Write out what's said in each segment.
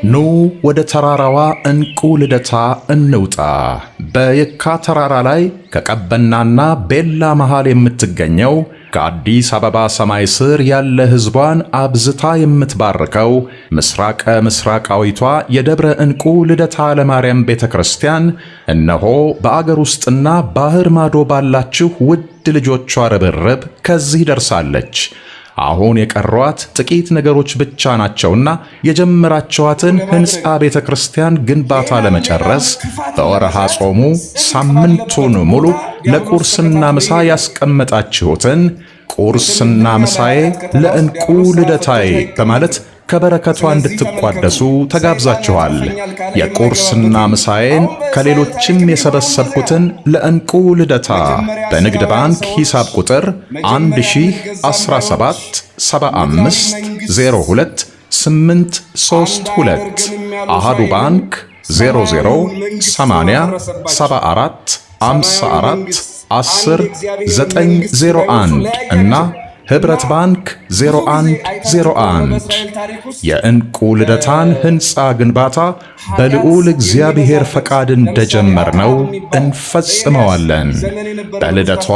ኑ ወደ ተራራዋ እንቁ ልደታ እንውጣ። በየካ ተራራ ላይ ከቀበናና ቤላ መሃል የምትገኘው ከአዲስ አበባ ሰማይ ስር ያለ ሕዝቧን አብዝታ የምትባርከው ምስራቀ ምስራቃዊቷ የደብረ እንቁ ልደታ ለማርያም ቤተክርስቲያን እነሆ በአገር ውስጥና ባህር ማዶ ባላችሁ ውድ ልጆቿ ርብርብ ከዚህ ደርሳለች። አሁን የቀሯት ጥቂት ነገሮች ብቻ ናቸውና የጀመራቸዋትን ሕንፃ ቤተክርስቲያን ግንባታ ለመጨረስ በወረሃ ጾሙ ሳምንቱን ሙሉ ለቁርስና ምሳ ያስቀመጣችሁትን ቁርስና ምሳዬ ለእንቁ ልደታዬ በማለት ከበረከቷ እንድትቋደሱ ተጋብዛችኋል። የቁርስና ምሳዬን ከሌሎችም የሰበሰብኩትን ለእንቁ ልደታ በንግድ ባንክ ሂሳብ ቁጥር 1017 75 02 832 አሃዱ ባንክ 00 80 74 54 10 901 እና ህብረት ባንክ 0101 የእንቁ ልደታን ሕንፃ ግንባታ በልዑል እግዚአብሔር ፈቃድ እንደጀመርነው እንፈጽመዋለን። በልደቷ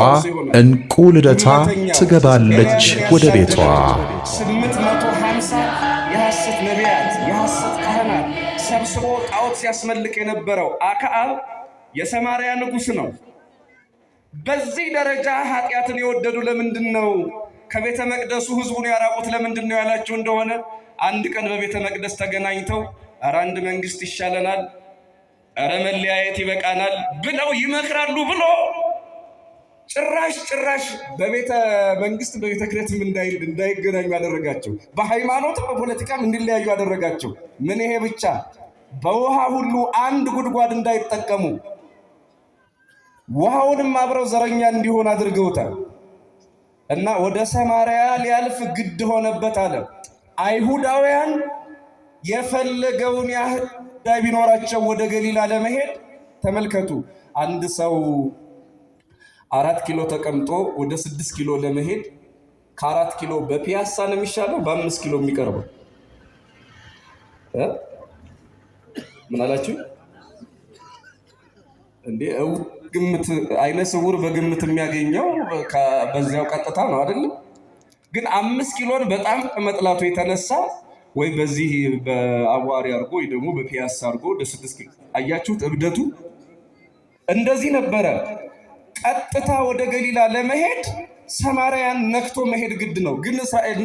እንቁ ልደታ ትገባለች ወደ ቤቷ። 850 የሐሰት ነቢያት የሐሰት ካህናት ሰብስቦ ጣዖት ሲያስመልክ የነበረው አክዓብ የሰማርያ ንጉሥ ነው። በዚህ ደረጃ ኃጢአትን የወደዱ ለምንድን ነው? ከቤተ መቅደሱ ህዝቡን ያራቁት ለምንድን ነው ያላችሁ እንደሆነ አንድ ቀን በቤተ መቅደስ ተገናኝተው ኧረ አንድ መንግስት ይሻለናል፣ ኧረ መለያየት ይበቃናል ብለው ይመክራሉ ብሎ ጭራሽ በቤተ መንግስት በቤተ ክህነትም እንዳይገናኙ ያደረጋቸው፣ በሃይማኖት በፖለቲካም እንዲለያዩ ያደረጋቸው። ምን ይሄ ብቻ በውሃ ሁሉ አንድ ጉድጓድ እንዳይጠቀሙ ውሃውንም አብረው ዘረኛ እንዲሆን አድርገውታል። እና ወደ ሰማርያ ሊያልፍ ግድ ሆነበት አለ። አይሁዳውያን የፈለገውን ያህል ቢኖራቸው ወደ ገሊላ ለመሄድ ተመልከቱ። አንድ ሰው 4 ኪሎ ተቀምጦ ወደ 6 ኪሎ ለመሄድ ከ4 ኪሎ በፒያሳ ነው የሚሻለው በ5 ኪሎ የሚቀርበው? ምን አላችሁ እንዴ? ግምት አይነ ስውር በግምት የሚያገኘው በዚያው ቀጥታ ነው አይደል? ግን 5 ኪሎን በጣም ከመጥላቱ የተነሳ ወይ በዚህ በአዋሪ አርጎ ወይ ደግሞ በፒያሳ አርጎ ወደ 6 ኪሎ። አያችሁት እብደቱ? እንደዚህ ነበረ። ቀጥታ ወደ ገሊላ ለመሄድ ሰማርያን ነክቶ መሄድ ግድ ነው። ግን እስራኤል